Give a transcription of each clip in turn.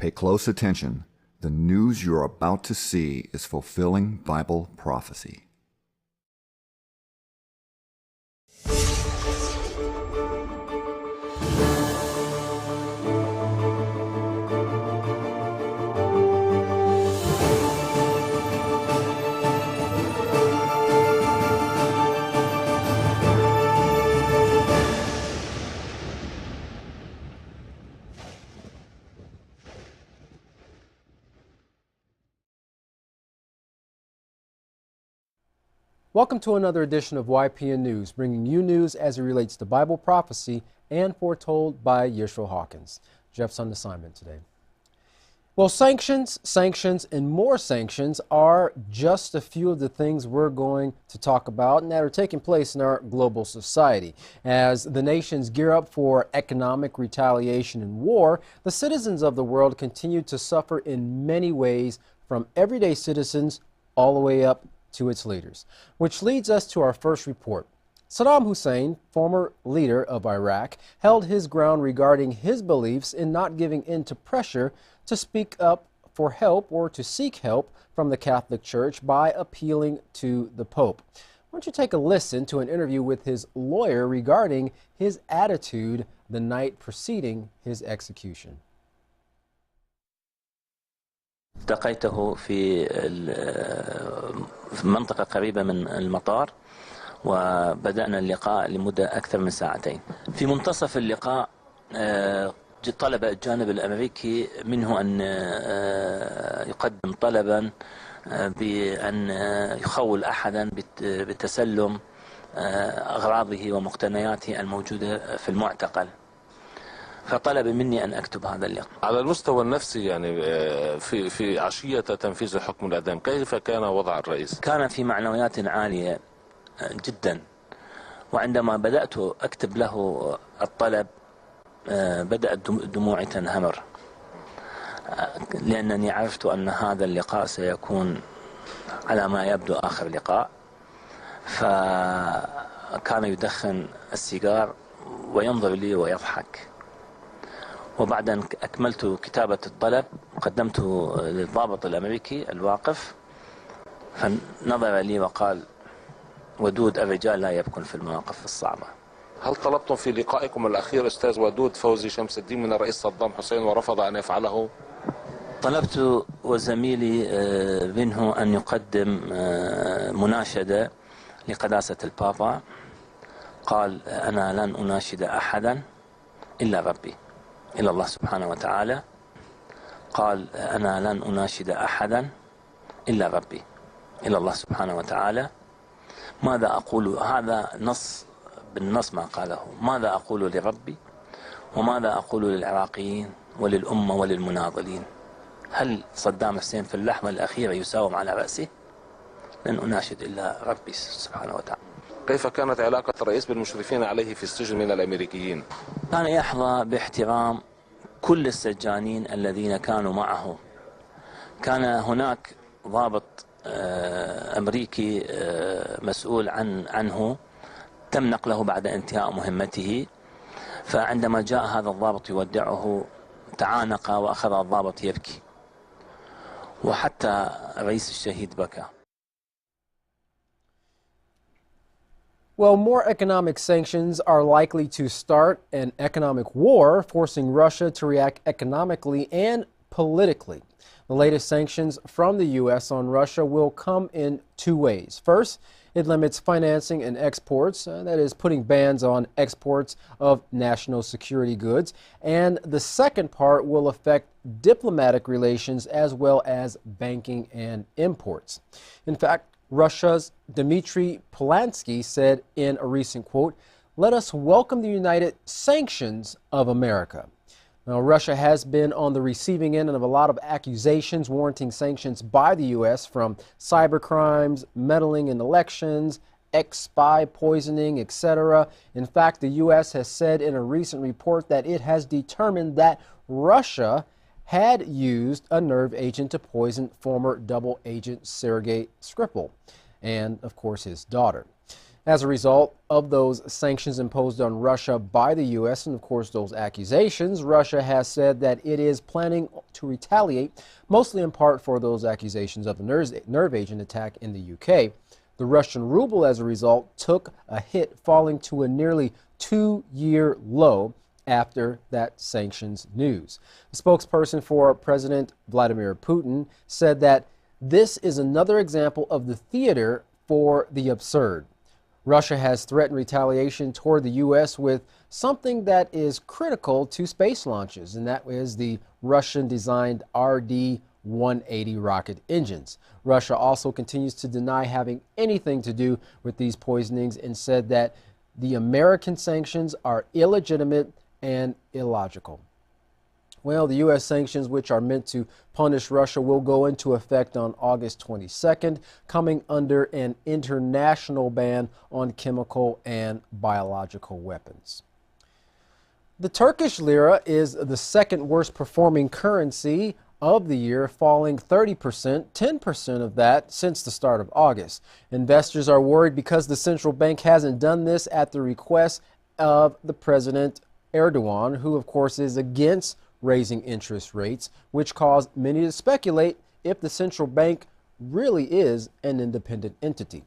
Pay close attention. The news you're about to see is fulfilling Bible prophecy. Welcome to another edition of YPN News, bringing you news as it relates to Bible prophecy and foretold by Yeshua Hawkins. Jeff's on assignment today. Well, sanctions, and more sanctions are just a few of the things we're going to talk about and that are taking place in our global society. As the nations gear up for economic retaliation and war, the citizens of the world continue to suffer in many ways, from everyday citizens all the way up to its leaders. Which leads us to our first report. Saddam Hussein, former leader of Iraq, held his ground regarding his beliefs in not giving in to pressure to speak up for help or to seek help from the Catholic Church by appealing to the Pope. Why don't you take a listen to an interview with his lawyer regarding his attitude the night preceding his execution. التقيته في منطقة قريبة من المطار، وبدأنا اللقاء لمدة أكثر من ساعتين. في منتصف اللقاء طلب الجانب الأمريكي منه أن يقدم طلبا بأن يخول أحدا بتسلم أغراضه ومقتنياته الموجودة في المعتقل، فطلب مني أن أكتب هذا اللقاء. على المستوى النفسي يعني في عشية تنفيذ الحكم الإعدام كيف كان وضع الرئيس؟ كان في معنويات عالية جدا، وعندما بدأت أكتب له الطلب بدأت دموعي تنهمر، لأنني عرفت أن هذا اللقاء سيكون على ما يبدو آخر لقاء. فكان يدخن السيجار وينظر لي ويضحك. وبعد أن أكملت كتابة الطلب قدمته للضابط الأمريكي الواقف، فنظر لي وقال: ودود، الرجال لا يبكون في المواقف الصعبة. هل طلبتم في لقائكم الأخير أستاذ ودود فوزي شمس الدين من الرئيس صدام حسين ورفض أن يفعله؟ طلبت وزميلي منه أن يقدم مناشدة لقداسة البابا. قال: أنا لن أناشد أحدا إلا ربي، إلى الله سبحانه وتعالى. قال: أنا لن أناشد أحدا إلا ربي، إلى الله سبحانه وتعالى. ماذا أقول؟ هذا نص بالنص ما قاله. ماذا أقول لربي وماذا أقول للعراقيين وللأمة وللمناضلين؟ هل صدام حسين في اللحظة الأخيرة يساوم على رأسه؟ لن أناشد إلا ربي سبحانه وتعالى. كيف كانت علاقة الرئيس بالمشرفين عليه في السجن من الأمريكيين؟ كان يحظى باحترام كل السجانين الذين كانوا معه. كان هناك ضابط أمريكي مسؤول عنه تم نقله بعد انتهاء مهمته، فعندما جاء هذا الضابط يودعه تعانق وأخذ الضابط يبكي، وحتى رئيس الشهيد بكى. Well, more economic sanctions are likely to start an economic war, forcing Russia to react economically and politically. The latest sanctions from the U.S. on Russia will come in two ways. First, it limits financing and exports, that is, putting bans on exports of national security goods. And the second part will affect diplomatic relations as well as banking and imports. In fact, Russia's Dmitry Polansky said in a recent quote, "Let us welcome the united sanctions of America." Now, Russia has been on the receiving end of a lot of accusations warranting sanctions by the U.S. from cybercrimes, meddling in elections, ex-spy poisoning, etc. In fact, the U.S. has said in a recent report that it has determined that Russia had used a nerve agent to poison former double agent Sergei Skripal and, of course, his daughter. As a result of those sanctions imposed on Russia by the U.S. and, of course, those accusations, Russia has said that it is planning to retaliate, mostly in part for those accusations of the nerve agent attack in the U.K. The Russian ruble, as a result, took a hit, falling to a nearly 2-year low after that sanctions news. The spokesperson for President Vladimir Putin said that this is another example of the theater for the absurd. Russia has threatened retaliation toward the U.S. with something that is critical to space launches, and that is the Russian-designed RD-180 rocket engines. Russia also continues to deny having anything to do with these poisonings and said that the American sanctions are illegitimate and illogical. Well, the U.S. sanctions, which are meant to punish Russia, will go into effect on August 22nd, coming under an international ban on chemical and biological weapons. The Turkish lira is the second worst performing currency of the year, falling 30%, 10% of that since the start of August. Investors are worried because the central bank hasn't done this at the request of the President Erdogan, who, of course, is against raising interest rates, which caused many to speculate if the central bank really is an independent entity.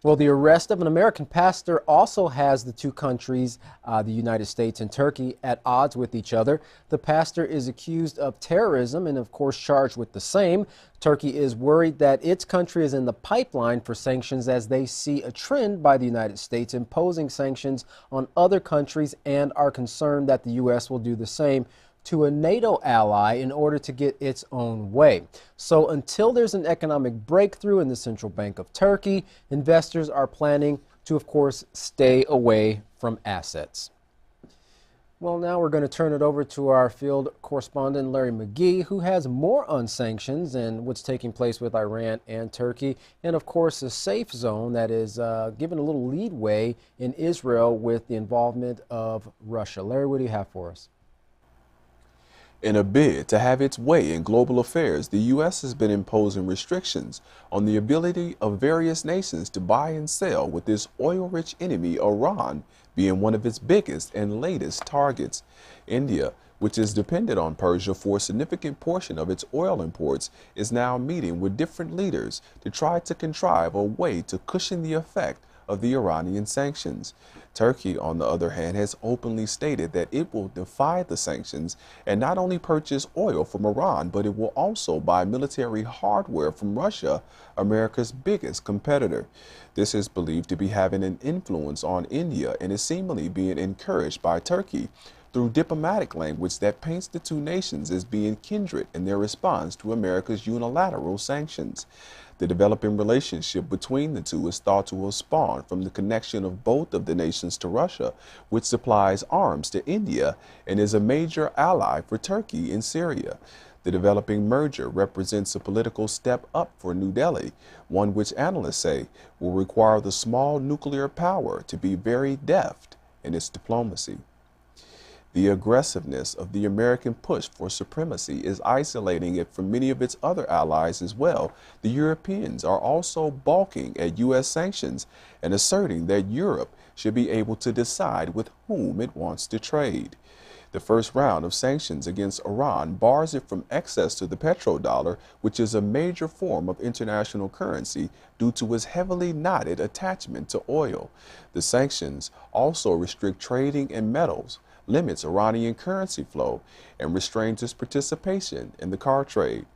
Well, the arrest of an American pastor also has the two countries, the United States and Turkey, at odds with each other. The pastor is accused of terrorism and, of course, charged with the same. Turkey is worried that its country is in the pipeline for sanctions as they see a trend by the United States imposing sanctions on other countries and are concerned that the U.S. will do the same to a NATO ally in order to get its own way. So until there's an economic breakthrough in the Central Bank of Turkey, investors are planning to, of course, stay away from assets. Well, now we're going to turn it over to our field correspondent, Larry McGee, who has more on sanctions and what's taking place with Iran and Turkey, and, of course, a safe zone that is given a little leadway in Israel with the involvement of Russia. Larry, what do you have for us? In a bid to have its way in global affairs, the U.S. has been imposing restrictions on the ability of various nations to buy and sell, with its oil-rich enemy, Iran, being one of its biggest and latest targets. India, which is dependent on Persia for a significant portion of its oil imports, is now meeting with different leaders to try to contrive a way to cushion the effect of the Iranian sanctions. Turkey, on the other hand, has openly stated that it will defy the sanctions and not only purchase oil from Iran, but it will also buy military hardware from Russia, America's biggest competitor. This is believed to be having an influence on India and is seemingly being encouraged by Turkey through diplomatic language that paints the two nations as being kindred in their response to America's unilateral sanctions. The developing relationship between the two is thought to have spawned from the connection of both of the nations to Russia, which supplies arms to India and is a major ally for Turkey in Syria. The developing merger represents a political step up for New Delhi, one which analysts say will require the small nuclear power to be very deft in its diplomacy. The aggressiveness of the American push for supremacy is isolating it from many of its other allies as well. The Europeans are also balking at U.S. sanctions and asserting that Europe should be able to decide with whom it wants to trade. The first round of sanctions against Iran bars it from access to the petrodollar, which is a major form of international currency due to its heavily knotted attachment to oil. The sanctions also restrict trading in metals, limits Iranian currency flow, and restrains its participation in the car trade.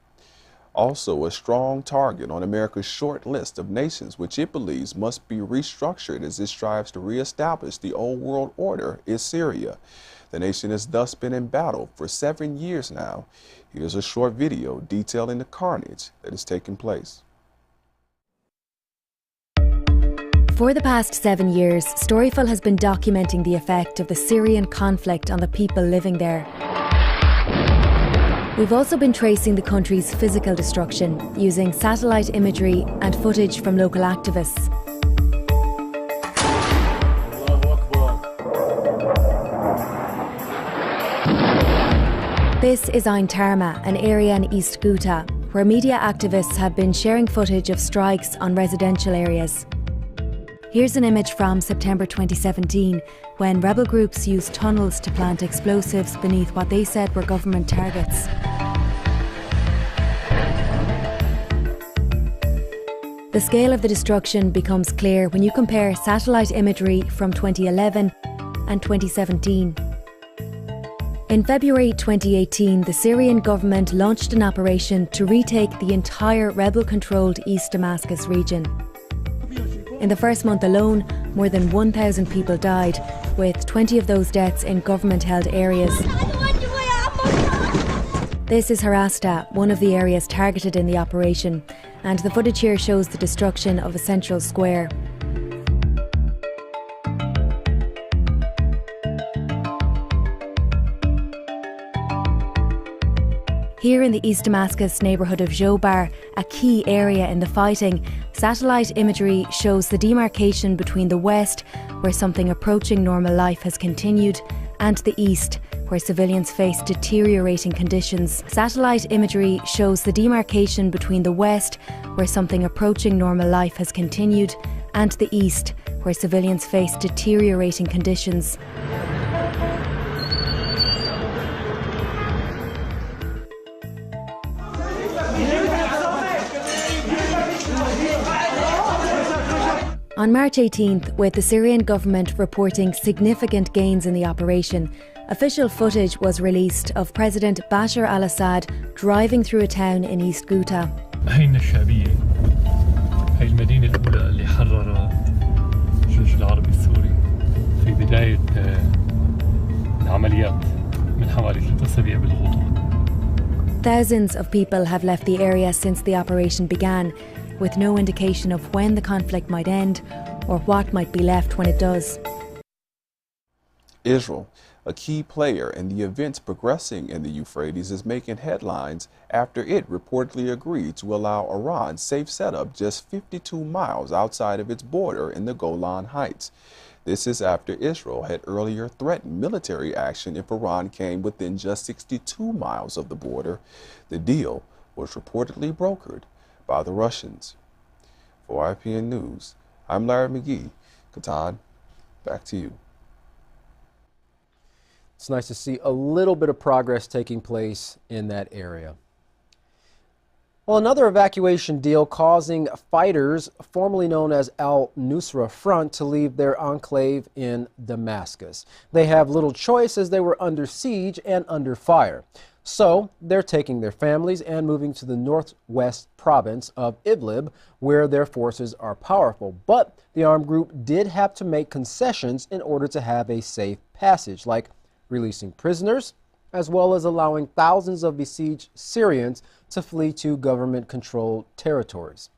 Also a strong target on America's short list of nations which it believes must be restructured as it strives to reestablish the old world order is Syria. The nation has thus been in battle for 7 years now. Here's a short video detailing the carnage that is taking place. For the past 7 years, Storyful has been documenting the effect of the Syrian conflict on the people living there. We've also been tracing the country's physical destruction using satellite imagery and footage from local activists. This is Ain Tarma, an area in East Ghouta, where media activists have been sharing footage of strikes on residential areas. Here's an image from September 2017 when rebel groups used tunnels to plant explosives beneath what they said were government targets. The scale of the destruction becomes clear when you compare satellite imagery from 2011 and 2017. In February 2018, the Syrian government launched an operation to retake the entire rebel-controlled East Damascus region. In the first month alone, more than 1,000 people died, with 20 of those deaths in government-held areas. This is Harasta, one of the areas targeted in the operation, and the footage here shows the destruction of a central square. Here in the East Damascus neighbourhood of Jobar, a key area in the fighting, satellite imagery shows the demarcation between the west, where something approaching normal life has continued, and the east, where civilians face deteriorating conditions. Satellite imagery shows the demarcation between the west, where something approaching normal life has continued, and the east, where civilians face deteriorating conditions. On March 18th, with the Syrian government reporting significant gains in the operation, official footage was released of President Bashar al-Assad driving through a town in East Ghouta. هي الشعبية هي المدينة الأولى اللي حررها الجيش العربي السوري في بداية العمليات من حوالي 3 أسابيع بالغوطة. Thousands of people have left the area since the operation began, with no indication of when the conflict might end or what might be left when it does. Israel, a key player in the events progressing in the Euphrates, is making headlines after it reportedly agreed to allow Iran safe setup just 52 miles outside of its border in the Golan Heights. This is after Israel had earlier threatened military action if Iran came within just 62 miles of the border. The deal was reportedly brokered by the Russians. For YPN News, I'm Larry McGee. Katan, back to you. It's nice to see a little bit of progress taking place in that area. Well, another evacuation deal causing fighters, formerly known as al-Nusra Front, to leave their enclave in Damascus. They have little choice as they were under siege and under fire. So they're taking their families and moving to the northwest province of Idlib, where their forces are powerful. But the armed group did have to make concessions in order to have a safe passage, like releasing prisoners, as well as allowing thousands of besieged Syrians to flee to government-controlled territories.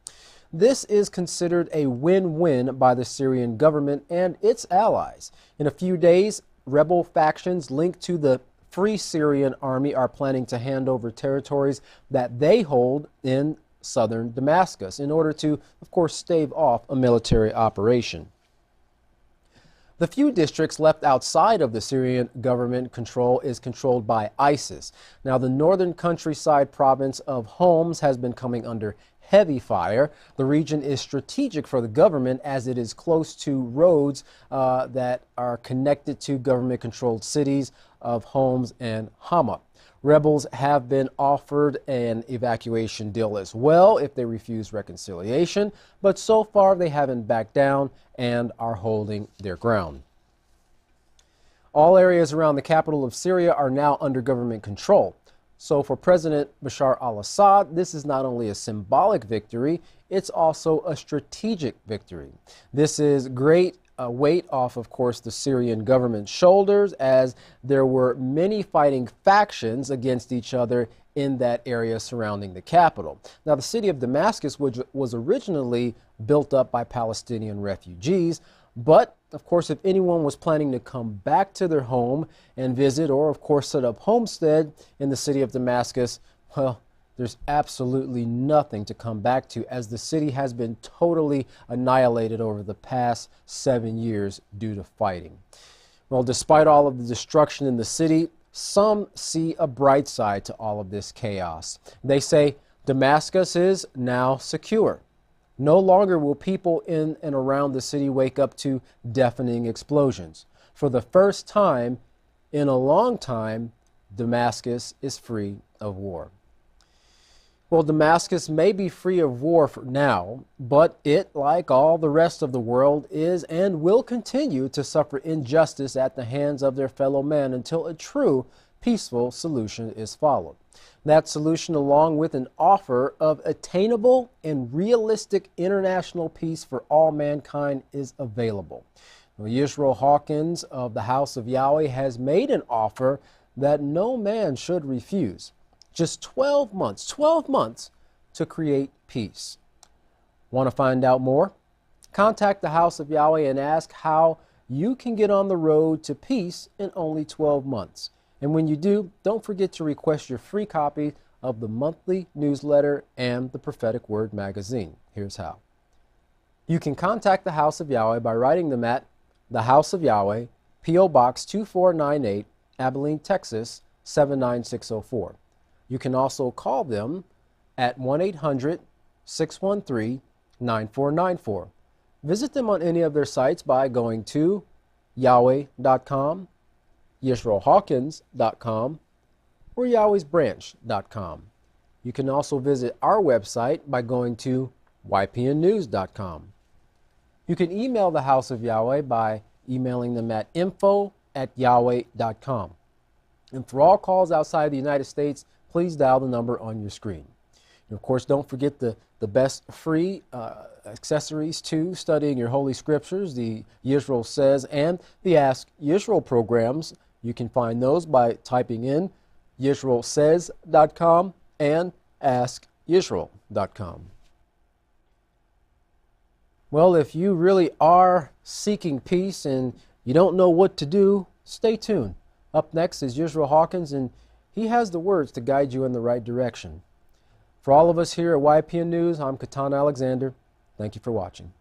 This is considered a win-win by the Syrian government and its allies. In a few days, rebel factions linked to the Free Syrian Army are planning to hand over territories that they hold in southern Damascus in order to, of course, stave off a military operation. The few districts left outside of the Syrian government control is controlled by ISIS. Now, the northern countryside province of Homs has been coming under heavy fire. The region is strategic for the government as it is close to roads that are connected to government-controlled cities of Homs and Hama. Rebels have been offered an evacuation deal as well if they refuse reconciliation, but so far they haven't backed down and are holding their ground. All areas around the capital of Syria are now under government control. So for President Bashar al-Assad, this is not only a symbolic victory, it's also a strategic victory. This is great weight off, of course, the Syrian government's shoulders, as there were many fighting factions against each other in that area surrounding the capital. Now, the city of Damascus was originally built up by Palestinian refugees, but of course, if anyone was planning to come back to their home and visit or, of course, set up homestead in the city of Damascus, well, there's absolutely nothing to come back to, as the city has been totally annihilated over the past 7 years due to fighting. Well, despite all of the destruction in the city, some see a bright side to all of this chaos. They say Damascus is now secure. No longer will people in and around the city wake up to deafening explosions. For the first time in a long time, Damascus is free of war. Well, Damascus may be free of war for now, but it, like all the rest of the world, is and will continue to suffer injustice at the hands of their fellow man until a true peaceful solution is followed. That solution, along with an offer of attainable and realistic international peace for all mankind, is available. Yisrael Hawkins of the House of Yahweh has made an offer that no man should refuse. Just 12 months to create peace. Want to find out more? Contact the House of Yahweh and ask how you can get on the road to peace in only 12 months. And when you do, don't forget to request your free copy of the monthly newsletter and the Prophetic Word magazine. Here's how. You can contact the House of Yahweh by writing them at the House of Yahweh, P.O. Box 2498, Abilene, Texas 79604. You can also call them at 1-800-613-9494. Visit them on any of their sites by going to yahweh.com, YisraelHawkins.com, or Yahweh'sBranch.com. You can also visit our website by going to YPNnews.com. You can email the House of Yahweh by emailing them at info@yahweh.com. And for all calls outside the United States, please dial the number on your screen. And of course, don't forget the best free accessories to studying your Holy Scriptures, the Yisrael Says and the Ask Yisrael programs. You can find those by typing in YisraelSays.com and AskYisrael.com. Well, if you really are seeking peace and you don't know what to do, stay tuned. Up next is Yisrael Hawkins, and he has the words to guide you in the right direction. For all of us here at YPN News, I'm Katan Alexander. Thank you for watching.